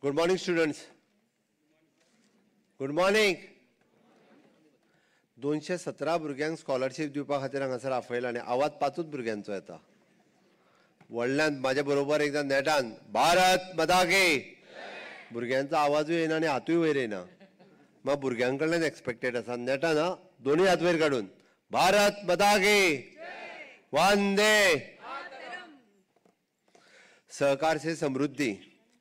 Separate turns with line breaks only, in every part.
Good morning, students. Good morning. 217 भुरग्यांक scholarship दिवपा खातीर हांगासर आपयला आनी आवाज 5 भुरग्यांचो येता. व्हडल्यान म्हाजे बरोबर एकदां नेटान भारत माता की भुरग्यांचो आवाजूय येना आनी हातूय वयर येना. म्हाका भुरग्यां कडल्यान एक्सपेक्टेड आसा. नेटान दोनूय हात वयर काडून भारत माता की वंदे सहकार से समृद्धी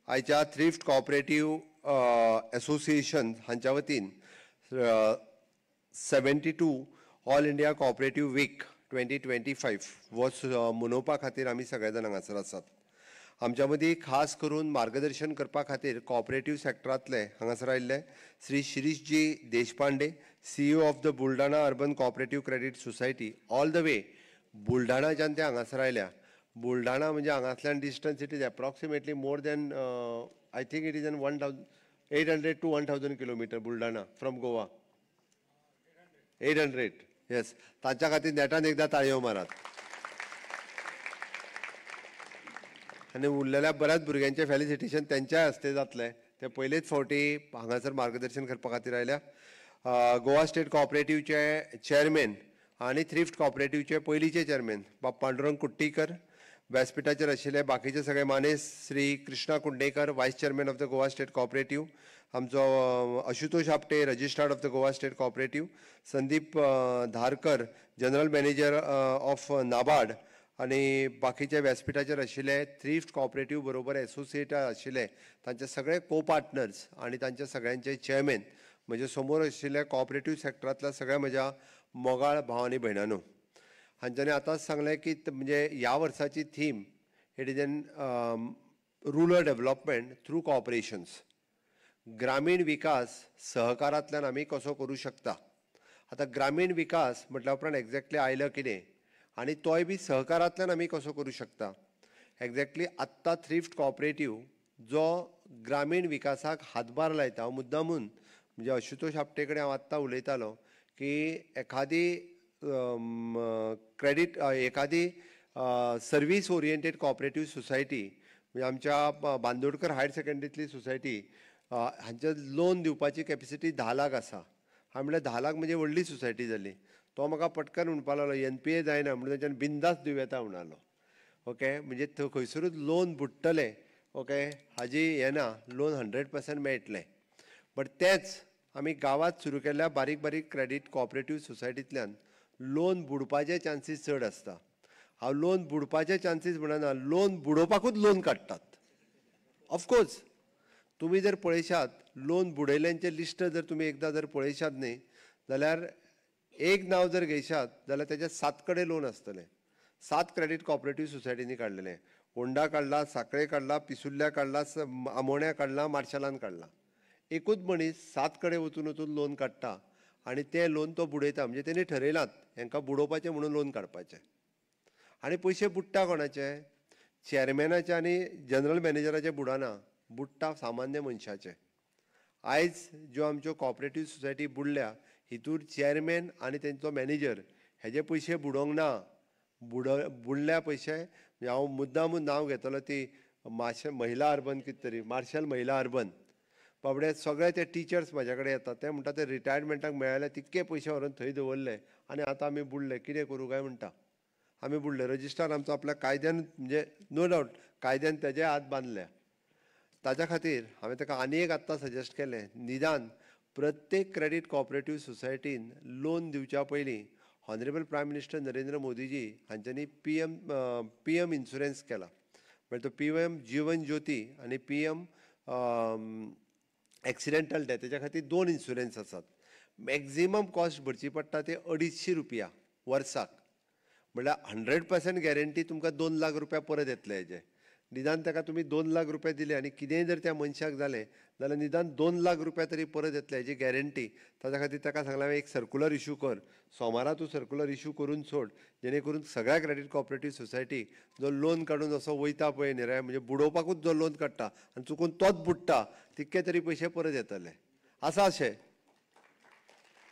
आयच्या थ्रिफ्ट कोऑपरेटिव्ह असोसिएशन हांच्या वतीन 72 ऑल इंडिया कोऑपरेटिव्ह वीक 2025 हो मनोवपा खातीर आमी सगळे जाण हांगासर आसात. आमच्या मदीं खास करून मार्गदर्शन करपा खातीर कोऑपरेटिव्ह सेक्टरांतले हांगासर आयिल्ले Shri Shirishji Deshpande, CEO of the Buldhana urban cooperative credit society, all the way बुलढाणाच्यान ते हांगासर आयल्या. बुलढाणा म्हणजे हांगासल्यान distance it is approximately more than I think it is an 800 to 1000 kilometre Buldhana from Goa. 800 yes. तांच्या खातीर नेटान एकदां ताळयो मारात. आनी उरलेल्या बऱ्याच भुरग्यांचे फेलिसिटेशन तेंच्याय हस्ते जातले. ते पयलेच फावटी हांगासर मार्गदर्शन करपा खातीर आयल्या. गोवा स्टेट कोऑपरेटिव्हचे चेअरमॅन आनी थ्रिफ्ट कोऑपरेटिव्हचे पयलींचे चेअरमॅन पांडुरंग कुट्टीकर, व्यासपीठाचेर आशिल्ले बाकीचे सगळे मानेस Shri Krishna Kundekar, vice chairman of the Goa state cooperative, आमचो Ashutosh Apte, registrar of the Goa state cooperative, Sandeep Dharkar, general manager of NABARD, आनी बाकीचे व्यासपीठाचेर आशिल्ले थ्रिफ्ट कोऑपरेटिव्ह बरोबर एसोसिएट आशिल्ले तांचे सगळे को पार्टनर्स आनी तांचे सगळ्यांचे चेअरमॅन म्हजे समोर आशिल्ले कोऑपरेटिव्ह सेक्टरांतल्या सगळ्या म्हज्या मोगाळ भाव आनी भयणांनो, हांच्यांनी आतांच सांगलें की म्हणजे ह्या वर्साची theme it is an rural development through cooperations. ग्रामीण विकास सहकारांतल्यान आमी कसो करूं शकता. आतां ग्रामीण विकास म्हटल्या उपरांत एक्झॅक्टली आयलं कितें आनी तोय बी सहकारांतल्यान आमी कसो करूं शकता. एक्झॅक्टली आत्तां थ्रिफ्ट कोऑपरेटिव्ह जो ग्रामीण विकासाक हातभार लायता. हांव मुद्दामून म्हणजे आशुतोष आपटे कडेन हांव आत्तां उलयतालो की एखादी एखादी सर्वीस ओरिएंटेड कोऑपरेटिव्ह सोसायटी म्हणजे आमच्या बांदोडकर हायर सेकंडरीतली सोसायटी हांचे लोन दिवपाची कॅपेसिटी 10 लाख आसा. हांवें म्हणलें 10 लाख म्हणजे व्हडली सोसायटी जाली. तो म्हाका पटकन म्हणपा लागलो NPA जायना म्हणून तांच्यान बिंदास दिवं येता म्हणलो. ओके, म्हणजे खंयसरूच लोन बुडटले ओके हाजी हें ना, लोन 100% मेळटलें. बट तेंच आमी गांवांत सुरू केल्ल्या बारीक बारीक क्रेडीट कोऑपरेटिव्ह सोसायटींतल्यान लोन बुडपाचे चान्सीस चड आसता. हांव लोन बुडपाचे चान्सीस म्हणना, लोन बुडोवपाकूच लोन काडटात. ऑफकोर्स तुमी जर पळयशात लोन बुडयल्यांचे लिस्ट जर तुमी एकदां जर पळयशात न्ही जाल्यार एक नांव जर घेयशात जाल्यार तेजे 7 कडेन लोन आसतले. 7 क्रेडीट कोऑपरेटिव्ह सोसायटींनी काडलेले. होंडा काडला, साखळे काडला, पिसुल्ल्या काडला, आमोण्या काडला, मार्शलान काडला. एकूच मनीस 7 कडेन वचून लोन काडटा आनी ते लोन तो बुडयता. म्हणजे तेणी ठरयलात हांकां बुडोवपाचें म्हणून लोन काडपाचें. आनी पयशे बुडटा कोणाचे? चेअरमॅनाचे आनी जनरल मॅनेजराचे बुडना, बुडटा सामान्य मनशाचे. आयज ज्यो आमच्यो कोऑपरेटिव्ह सोसायटी बुडल्या हितूर चेअरमॅन आनी तेंचो मॅनेजर हेजे पयशे बुडोंक ना. बुडल्या पयशे म्हणजे हांव मुद्दामून नांव घेतलो ती महिला अर्बन कितें तरी मार्शल महिला अर्बन. बाबडे सगळे ते टिचर्स म्हाजे कडेन येतात. ते म्हणटा ते रिटायरमेंटाक मेळ्ळे तितके पयशे व्हरून थंय दवरले आनी आतां आमी बुडले, कितें करूं काय म्हणटा. आमी बुडले. रजिस्ट्रार आमचो आपल्या कायद्यान म्हणजे नो डावट कायद्यान तेजे हात बांदल्या. ताच्या खातीर हांवें ताका आनी एक आत्तां सजेस्ट केलें, निदान प्रत्येक क्रेडीट कोऑपरेटिव्ह सोसायटीन लोन दिवच्या पयलीं honourable prime minister Narendra Modiji हांच्यांनी PM इन्शुरन्स केला. म्हणजे तो PM जीवन ज्योती आनी PM एक्सिडेंटल डेथ तेच्या खातीर 2 इन्शुरन्स आसात. मॅक्झिमम कॉस्ट भरची पडटा ते ₹250 वर्साक. म्हणल्यार 100% गॅरंटी तुमकां 2 लाख रुपया परत येतले हेजे. निदान ताका तुमी 2 लाख रुपया दिले आनी कितेंय जर त्या मनशाक जालें जाल्यार निदान 2 लाख रुपया तरी परत येतले हेजी गॅरंटी. ताच्या खातीर ताका सांगलां एक सर्क्युलर इश्यू कर. सोमारा तूं सर्क्युलर इश्यू करून सोड जेणे करून सगळ्या क्रेडीट कोऑपरेटिव्ह सोसायटी जो लोन काडून असो वयता पळय न्ही रे म्हणजे बुडोवपाकूच जो लोन काडटा आनी चुकून तोच बुडटा तितके तरी पयशे परत येतले. आसा अशें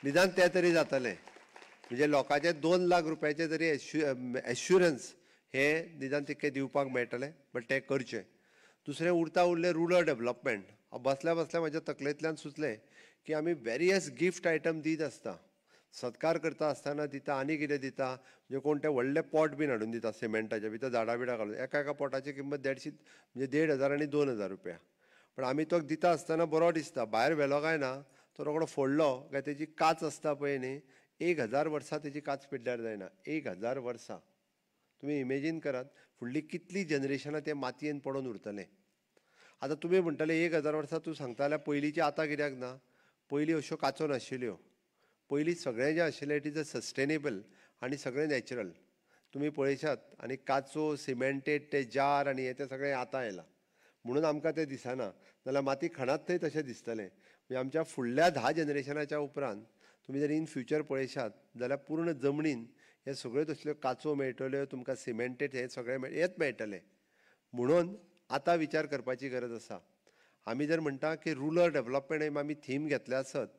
निदान ते तरी जातलें. म्हणजे लोकांचे 2 लाख रुपयाचे तरी एश्युरन्स हे निदान तितके दिवपाक मेळटले. बट ते करचें. दुसरें उरता उरलें रुरल डेव्हलपमेंट. बसल्या बसल्या म्हाज्या तकलेंतल्यान सुचलें की आमी वेरियस गिफ्ट आयटम दीत आसता, सत्कार करता आसतना दिता, आनी कितें दिता, म्हणजे कोण ते व्हडले पॉट बीन हाडून दिता सिमेंटाचे, भितर झाडां बिडां घालून, एका एका पॉटाची किंमत 150 म्हणजे 1,500 आनी 2,000 रुपया. पण आमी तो दिता आसतना बरो दिसता, भायर व्हेलो काय ना, तो रोखडो फोडलो काय तेजी काच आसता पळय न्ही, 1,000 वर्सां तेजी काच पिड्ड्यार जायना. 1,000 वर्सां तुमी इमेजीन करात, फुडलीं कितलीं जनरेशनां ते मातयेन पडून उरतले. आतां तुमी म्हणटले 1,000 वर्सां तूं सांगता जाल्यार पयलींची आतां कित्याक ना? पयलीं अश्यो काचो नाशिल्ल्यो. पयलीं सगळें जें आशिल्लें इट इज अ सस्टेनेबल आनी सगळें नॅचरल. तुमी पळयशात आनी काचो सिमेंटेड ते जार आनी हें तें सगळें आतां आयलां. म्हणून आमकां तें दिसना, नाल्यार माती खणात थंय तशें दिसतलें. म्हणजे आमच्या फुडल्या 10 जनरेशनाच्या उपरांत तुमी जर इन फ्युचर पळयशात जाल्यार पूर्ण जमनीन हे सगळ्यो तसल्यो काचो मेळटल्यो, तुमकां सिमेंटेड हे सगळें हेंच मेळटलें. म्हणून आतां विचार करपाची गरज आसा. आमी जर म्हणटा की रुरल डेव्हलपमेंट आमी थीम घेतले आसत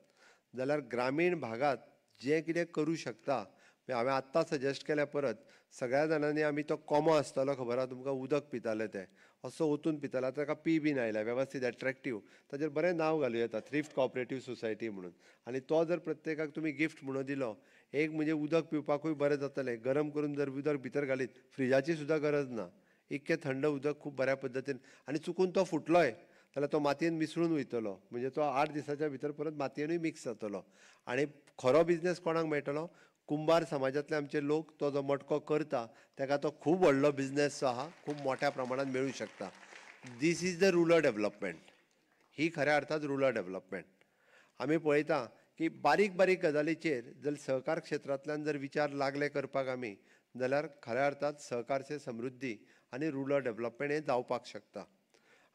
जाल्यार ग्रामीण भागात जें कितें करूं शकता, हांवें आत्तां सजेस्ट केल्या परत, सगळ्या जाणांनी आमी तो कोमो आसतलो खबर आहा तुमकां, उदक पिताले ते असो ओतून पिताले, ताका पी बीन आयल्या वेवस्थीत एट्रॅक्टीव, ताचेर बरें नांव घालूं येता, थ्रिफ्ट कॉपरेटीव सोसायटी म्हणून. आनी तो जर प्रत्येकाक तुमी गिफ्ट म्हणून दिलो, एक म्हणजे उदक पिवपाकूय बरें जातलें, गरम करून जर उदक भितर घालीत, फ्रिजाची सुद्दां गरज ना, इतकें थंड उदक खूब बऱ्या पद्दतीन. आनी चुकून तो फुटलोय जाल्यार तो मातयेन मिसळून वयतलो, म्हणजे तो 8 दिसाच्या भितर परत मातयेनूय मिक्स जातलो. आनी खरो बिझनेस कोणाक मेळटलो? कुंभार समाजांतले आमचे लोक, तो जो मटको करता ताका तो खूब व्हडलो बिझनेस जो आहा खूब मोठ्या प्रमाणात मेळूं शकता. This is the rural development. ही खऱ्या अर्थात रुरल डेव्हलपमेंट. आमी पळयता की बारीक बारीक गजालीचेर जर सहकार क्षेत्रांतल्यान जर विचार लागले करपाक आमी, जाल्यार खऱ्या अर्थात सहकारचे समृद्धी आनी रुरल डेव्हलपमेंट हें जावपाक शकता.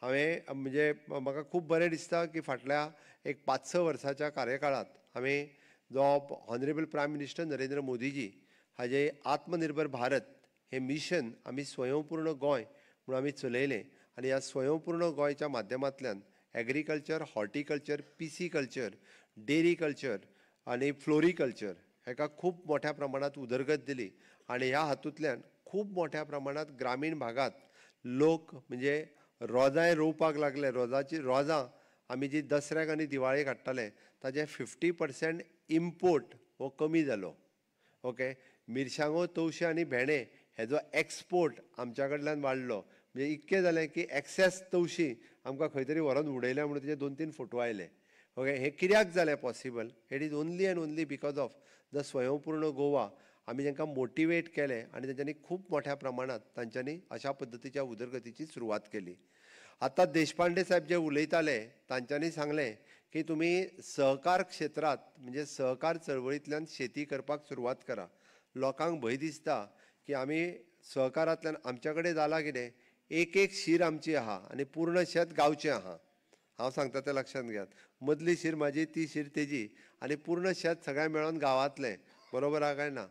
हांवें म्हणजे म्हाका खूब बरें दिसता की फाटल्या एक 5-6 वर्साच्या कार्यकाळांत हांवें जो honourable prime minister Narendra Modi ji हाजे आत्मनिर्भर भारत हें मिशन आमी स्वयंपूर्ण गोंय म्हणून आमी चलयलें. आनी ह्या स्वयंपूर्ण गोंयच्या माध्यमांतल्यान agriculture, horticulture, PC culture, dairy culture आनी फ्लोरिकल्चर हाका खूब मोठ्या प्रमाणांत उदरगत दिली. आनी ह्या हातूंतल्यान खूब मोठ्या प्रमाणांत ग्रामीण भागात लोक म्हणजे रोजांय रोवपाक लागले. रोजां आमी जी दसऱ्याक आनी दिवाळेक हाडटाले ताजे 50% इम्पोर्ट हो कमी जालो. ओके, मिरसांगो, तवशे आनी भेंडे हेजो एक्सपोर्ट आमच्या कडल्यान वाडलो. म्हणजे इतकें जालें की एक्सेस तवशीं आमकां खंय तरी व्हरोन उडयल्या म्हणून तेजे 2-3 फोटो आयले. ओके, हें कित्याक जालें possible? It is only end only because of the स्वयंपूर्ण गोवा. आमी तांकां मोटिवेट केलें आनी तांच्यांनी खूब मोठ्या प्रमाणांत तांच्यांनी अशा पद्दतीच्या उदरगतीची सुरवात केली. आतां देशपांडे साहेब जे उलयताले तांच्यांनी सांगलें की तुमी सहकार क्षेत्रांत म्हणजे सहकार चळवळींतल्यान शेती करपाक सुरवात करा. लोकांक भंय दिसता की आमी सहकारांतल्यान आमच्या कडेन जालां कितें, एक एक शीर आमची आहा आनी पूर्ण शेत गांवचें आहा. हांव सांगता तें लक्षांत घेयात. मदली शीर म्हाजी, ती शीर तेजी, आनी पूर्ण शेत सगळें मेळोन गांवांतलें. बरोबर आहा काय ना?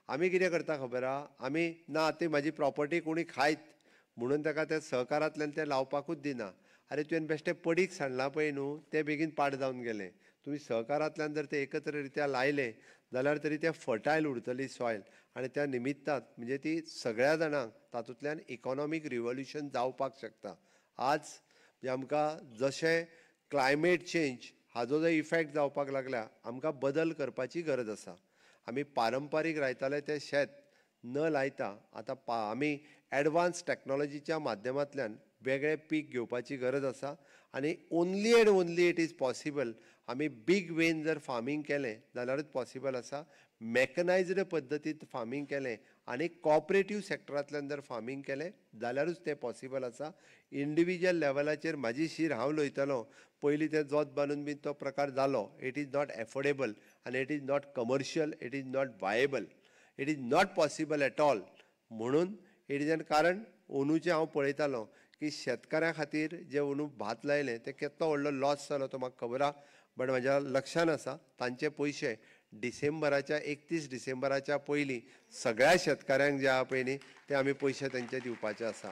आमी कितें करता खबर आहा? आमी ना ती म्हाजी प्रॉपर्टी कोणी खायत म्हणून ताका ते सहकारांतल्यान ते लावपाकूच दिना. अरे तुवें बेश्टें पडीक सांडलां पळय न्हू, तें बेगीन पाड जावन गेलें. तुमी सहकारांतल्यान जर ते एकत्र रित्या लायले जाल्यार तरी ते फर्टायल उरतली सॉयल. आनी त्या निमित्तान म्हणजे ती सगळ्या जाणांक तातूंतल्यान इकॉनॉमीक रिवॉल्युशन जावपाक शकता. आज म्हणजे आमकां जशें क्लायमेट चेंज हाजो जो इफेक्ट जावपाक लागल्या, आमकां बदल करपाची गरज आसा. आमी पारंपारीक लायताले तें शेत न लायता आतां आमी एडवान्स टॅक्नॉलॉजीच्या माध्यमांतल्यान वेगळें पीक घेवपाची गरज आसा. आनी only end only it is possible आमी बीग वेन जर फार्मींग केलें जाल्यारूच पॉसिबल आसा. मॅकनायज्ड पद्दतीन फार्मींग केलें आनी कॉपरेटीव सॅक्टरांतल्यान जर फार्मींग केलें जाल्यारूच तें पॉसिबल आसा. इंडिविज्युअल लेवलाचेर म्हाजी शीर हांव लयतलों, पयलीं तें जोत बांदून बीन तो प्रकार जालो. इट इज नॉट एफोर्डेबल आनी it is not commercial, it is not viable, it is not possible at all. म्हणून इट इज एन कारण अंदूचें हांव पळयतालों की शेतकाऱ्यां खातीर जे अंदू भात लायलें तें कितलो व्हडलो लॉस जालो तो म्हाका खबर आहा. बट म्हाज्या लक्षान आसा तांचे पयशे डिसेंबराच्या 31 डिसेंबराच्या पयलीं सगळ्या शेतकाऱ्यांक जे आहा पळय न्ही ते आमी पयशे तेंचे दिवपाचे आसा.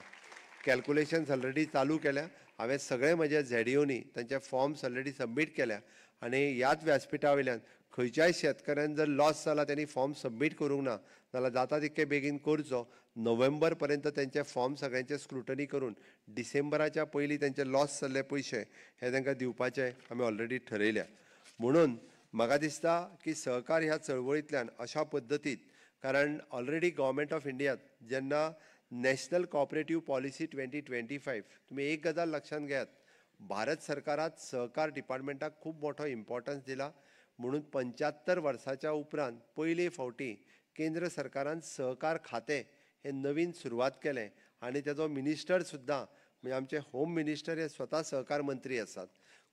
कॅल्कुलेशन्स ऑलरेडी चालू केल्या. हांवें सगळे म्हज्या झेडिओनी तांचे फॉर्म्स ऑलरेडी सबमीट केल्या. आनी ह्याच व्यासपिठा वयल्यान खंयच्याय शेतकऱ्यान जर लॉस जाला त्यांनी फॉर्म सबमीट करूंक ना जाल्यार जाता तितके बेगीन करचो. नोव्हेंबर पर्यंत त्यांचे फॉर्म सगळ्यांचे स्क्रुटनी करून डिसेंबराच्या पयलीं त्यांचे लॉस जाल्ले पयशे हे तांकां दिवपाचे आमी ऑलरेडी ठरयल्या. म्हणून म्हाका दिसता की सहकार ह्या चळवळींतल्यान अशा पद्दतीन, कारण ऑलरेडी गव्हर्मेंट ऑफ इंडियात जेन्ना नॅशनल कॉपरेटीव पॉलिसी 2025 तुमी एक गजाल लक्षात घेयात, भारत सरकारात सहकार डिपार्टमेंटाक खूब मोठो इम्पॉर्टन्स दिला. म्हणून 75 वर्साच्या उपरांत पयले फावटी केंद्र सरकारान सहकार खातें हे नवीन सुरवात केलें आनी तेजो मिनिस्टर सुद्दां म्हणजे आमचे होम मिनिस्टर हे स्वता सहकार मंत्री आसात.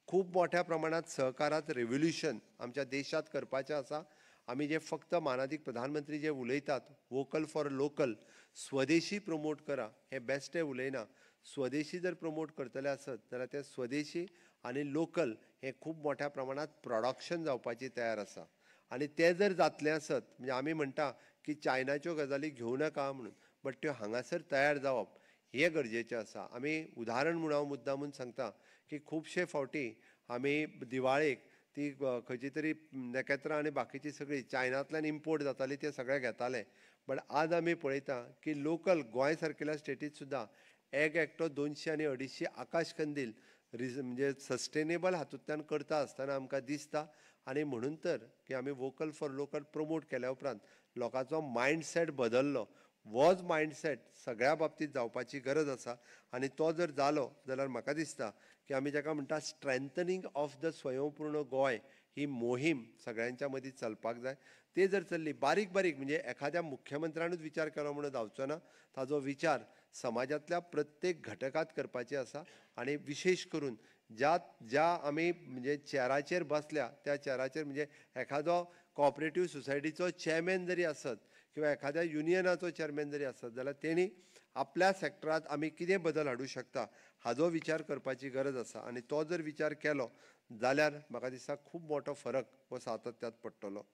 खूब मोठ्या प्रमाणात सहकारात रेव्होल्युशन आमच्या देशात करपाचें आसा. आमी जे फक्त माननीय प्रधानमंत्री जे उलयतात वोकल फॉर लोकल, स्वदेशी प्रमोट करा, हे बेश्टे उलयना. स्वदेशी जर प्रमोट करतले आसत जाल्यार ते स्वदेशी आनी लोकल हे खूब मोठ्या प्रमाणात प्रोडक्शन जावपाची तयार आसा. आनी ते जर जातलें आसत म्हणजे आमी म्हणटा की चायनाच्यो गजाली घेवं नाका म्हणून, बट त्यो हांगासर तयार जावप हे गरजेचें आसा. आमी उदाहरण म्हणून हांव मुद्दामून सांगता की खुबशे फावटी आमी दिवाळेक ती खंयची तरी नखेत्रां आनी बाकीची सगळी चायनांतल्यान इम्पोर्ट जाताली ते सगळे घेताले. बट आज आमी पळयता की लोकल गोंय सारकेल्या स्टेटीत सुद्दां एक एकटो 200 आनी 250 आकाश कंदील म्हणजे सस्टेनेबल हातूंतल्यान करता आसतना आमकां दिसता. आनी म्हणून तर की आमी वोकल फॉर लोकल प्रमोट केल्या उपरांत लोकांचो मायंडसेट बदललो. होच मायंडसेट सगळ्या बाबतींत जावपाची गरज आसा. आनी तो जर जालो जाल्यार म्हाका दिसता की आमी जाका म्हणटा स्ट्रेंथनींग ऑफ द स्वयंपूर्ण गोंय ही मोहीम सगळ्यांच्या मदीं चलपाक जाय. ते जर चल्ली बारीक बारीक म्हणजे एखाद्या मुख्यमंत्र्यानूच विचार केलो म्हणून जावचो ना. ताजो विचार समाजातल्या प्रत्येक घटकात करपाचे आसा. आनी विशेश करून ज्या आमी म्हणजे चॅराचेर बसल्या त्या चॅराचेर म्हणजे एखादो कॉपरेटीव सोसायटीचो चॅरमॅन जरी आसत किंवा एखाद्या युनियनाचो चॅरमॅन जरी आसत जाल्यार तेणी आपल्या सॅक्टरांत आमी कितें बदल हाडूं शकता हाजो विचार करपाची गरज आसा. आनी तो जर विचार केलो जाल्यार म्हाका दिसता खूब मोठो फरक हो सातत्यांत पडटलो.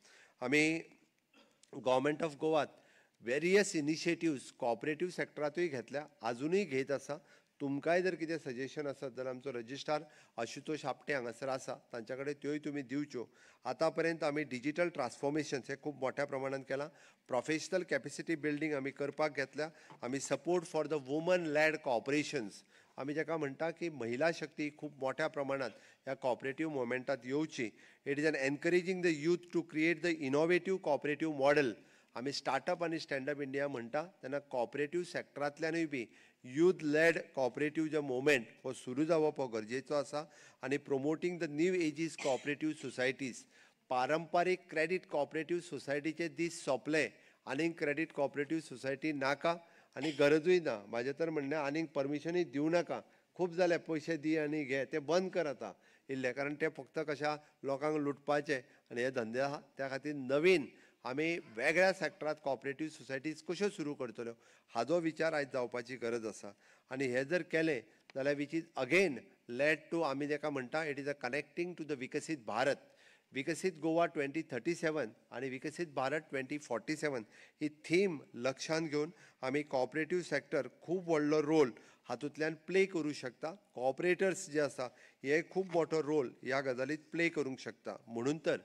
आमी गव्हर्मेंट ऑफ गोवात वेरियस इनिशिएटिव्स कॉपरेटीव सॅक्टरांतूय घेतल्या, आजुनूय घेत आसा. तुमकांय जर कितें सजेशन आसत जाल्यार आमचो रजिस्ट्रार आशुतोष आपटे हांगासर आसा, तांचे कडेन त्योय तुमी दिवच्यो. आतां पर्यंत आमी डिजिटल ट्रान्सफॉर्मेशन हे खूब मोठ्या प्रमाणात केलां. प्रोफेशनल कॅपेसिटी बिल्डींग आमी करपाक घेतल्या. आमी support for the women led cooperations आमी जाका म्हणटा की महिला शक्ती खूब मोठ्या प्रमाणात ह्या कॉपरेटीव मुवमेंटात येवची. It is an encouraging the youth to create the innovative cooperative model. आमी स्टार्टअप आनी स्टँडअप इंडिया म्हणटा तेन्ना कॉपरेटीव सॅक्टरांतल्यानूय बी यूथ लॅड कॉपरेटीव जो मुवमेंट हो सुरू जावप हो गरजेचो आसा. आनी promoting the new ages cooperative societies. पारंपारीक क्रेडीट कॉपरेटीव सोसायटीचे दीस सोंपले, आनीक क्रेडीट कॉपरेटीव सोसायटी नाका आनी गरजूय ना. म्हाजें तर म्हणणें आनीक परमिशनूय दिवं नाका. खूब जाले पयशे दी आनी घे, ते बंद कर आतां इल्ले, कारण ते फक्त कशा लोकांक लुटपाचे आनी हे धंदे आहा. त्या खातीर नवीन आमी वेगळ्या सॅक्टरांत कॉपरेटीव सोसायटीज कश्यो सुरू करतल्यो हाजो विचार आयज जावपाची गरज आसा. आनी हे जर केलें जाल्यार which is again led to आमी जाका म्हणटा it is a connecting to the Viksit Bharat. विकसीत गोवा 2037 आनी विकसीत भारत 2047 ही थीम लक्षांत घेवन आमी कॉपरेटीव सॅक्टर खूब व्हडलो रोल हातूंतल्यान प्ले करूं शकता. कॉपरेटर्स जे आसा हे खूब मोठो रोल ह्या गजालींत प्ले करूंक शकता. म्हणून तर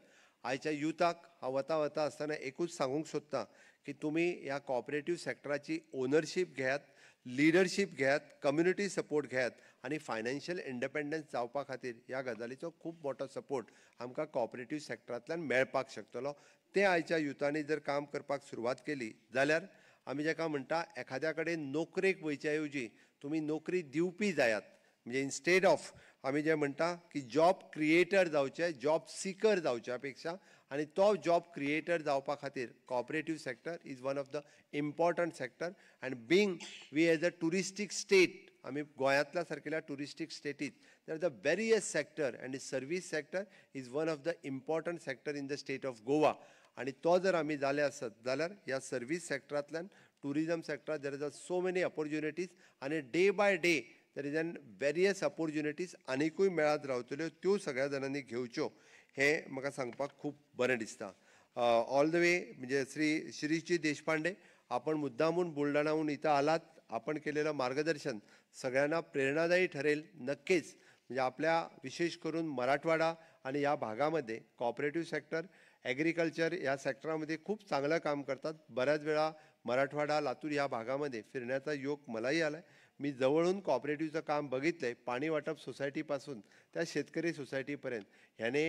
आयच्या युथाक हांव वता वता आसतना एकूच सांगूंक सोदतां की तुमी ह्या कॉपरेटीव सॅक्टराची ओनरशीप घेयात, लिडरशीप घेयात, कम्युनिटी सपोर्ट घेयात आनी फायनान्शियल इंडिपेंडन्स जावपा खातीर ह्या गजालीचो खूब मोठो सपोर्ट आमकां कॉपरेटीव सॅक्टरांतल्यान मेळपाक शकतलो. ते आयच्या युथांनी जर काम करपाक सुरवात केली जाल्यार आमी जाका म्हणटा एखाद्या कडेन नोकरेक वयचे ऐवजी तुमी नोकरी दिवपी जायात. म्हणजे इन्स्टेड ऑफ आमी जे म्हणटा की जॉब क्रिएटर जावचे, जॉब सिकर जावच्या पेक्षा, आनी तो जॉब क्रिएटर जावपा खातीर cooperative sector is one of the important sector. And being we as a touristic state, आमी गोंयांतल्या सारकेल्या टुरिस्टीक स्टेटीत there is a various sector and service sector is one of the important sector in the state of Goa. आनी तो जर आमी जाले आसत जाल्यार ह्या सर्वीस सॅक्टरांतल्यान tourism sector there is a so many opportunities आनी day by day there is an various opportunities आनिकूय मेळत रावतल्यो. त्यो सगळ्या जाणांनी घेवच्यो हें म्हाका सांगपाक खूब बरें दिसता. ऑल द वे म्हणजे श्री शिरीषजी देशपांडे, आपण मुद्दामून बुलढाणाहून इथं आलात. आपण केलेलं मार्गदर्शन सगळ्यांना प्रेरणादायी ठरेल नक्कीच. म्हणजे आपल्या विशेष करून मराठवाडा आणि या भागामध्ये कॉपरेटिव्ह सेक्टर ॲग्रिकल्चर या सेक्टरामध्ये खूप चांगलं काम करतात. बऱ्याच वेळा मराठवाडा, लातूर या भागामध्ये फिरण्याचा योग मलाही आला आहे. मी जवळून कॉपरेटिव्हचं काम बघितलं आहे. पाणी वाटप सोसायटीपासून त्या शेतकरी सोसायटीपर्यंत ह्याने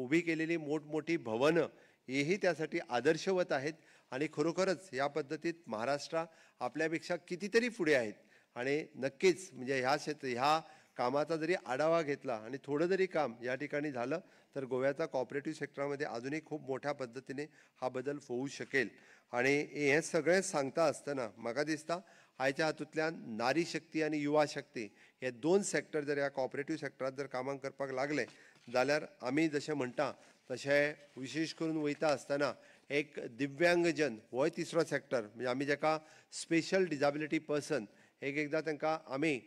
उभी केलेली मोठमोठी भवनं हेही त्यासाठी आदर्शवत आहेत. आणि खरोखरच या पद्धतीत महाराष्ट्र आपल्यापेक्षा कितीतरी पुढे आहेत. आणि नक्कीच म्हणजे ह्या कामाचा जरी आढावा घेतला आणि थोडं जरी काम या ठिकाणी झालं तर गोव्याचा कॉपरेटिव्ह सेक्टरमध्ये अजूनही खूप मोठ्या पद्धतीने हा बदल होऊ शकेल. आणि हे सगळें सांगता असताना म्हाका दिसता आयच्या हातूंतल्यान नारी शक्ती आणि युवा शक्ती हे दोन सेक्टर जर ह्या कॉपरेटिव्ह सेक्टरात जर कामां करपाक लागले जाल्यार आमी जशें म्हणटा तशें विशेश करून वयता आसतना एक दिव्यांगजन होय तिसरो सेक्टर म्हणजे आमी जेका स्पेशल डिजाबिलिटी पर्सन एकदां तांकां आमी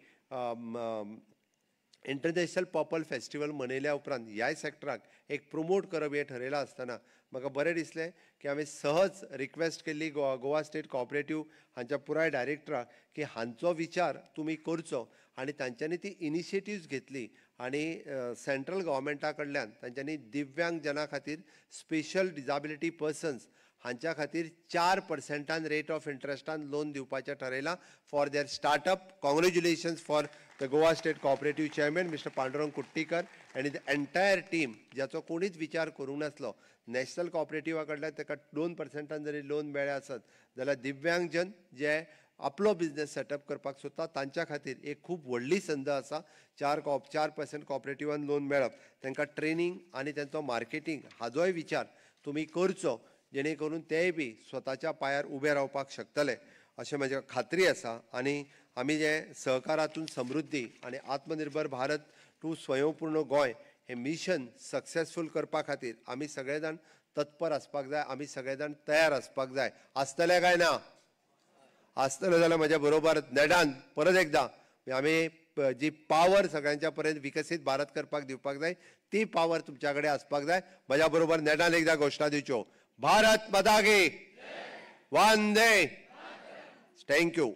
इंटरनॅशनल पॉपल फेस्टिवल मनयल्या उपरांत ह्याय सेक्टराक एक प्रमोट करप हें ठरयलां आसतना म्हाका बरें दिसलें की हांवें सहज रिक्वेस्ट केल्ली गोवा स्टेट कॉपरेटिव्ह हांच्या पुराय डायरेक्टराक की हांचो विचार तुमी करचो आनी तांच्यांनी ती इनिशिएटिव्ज घेतली आनी सेंट्रल गव्हर्मेंटा कडल्यान तांच्यांनी दिव्यांग जना खातीर स्पेशल डिजाबिलिटी पर्सन्स हांच्या खातीर 4% रेट ऑफ इंट्रस्टान लोन दिवपाचें ठरयलां for their startup. Congratulations for the Goa state cooperative chairman mister Pandurang Kuttikar आनी द एंटायर टीम ज्याचो कोणीच विचार करूंक नासलो. नॅशनल कॉपरेटिव्हा कडल्यान ताका 2% जरी लोन मेळ्ळें आसत जाल्यार दिव्यांगजन जे आपलो बिझनेस सेटअप करपाक सोदता तांच्या खातीर एक खूब व्हडली संद आसा. 4% कॉपरेटिव्हान लोन मेळप तांकां ट्रेनिंग आनी तांचो मार्केटिंग हाजोय विचार तुमी करचो जेणे करून तेय बी स्वताच्या पांयार उबे रावपाक शकतले अशें म्हाजी खात्री आसा. आनी आमी जे सहकारातून समृद्धी आनी आत्मनिर्भर भारत टू स्वयंपूर्ण गोंय हे मिशन सक्सेसफूल करपा खातीर आमी सगळे जाण तत्पर आसपाक जाय. आमी सगळे जाण तयार आसपाक जाय. आसतले काय ना? आसतले जाल्यार म्हज्या बरोबर नेटान परत एकदां आमी जी पावर सगळ्यांच्या पर्यंत विकसीत भारत करपाक दिवपाक जाय ती पावर तुमच्या कडेन आसपाक जाय. म्हज्या बरोबर नेटान एकदां घोशणा दिवच्यो. भारत माता की वंदे. थँक्यू.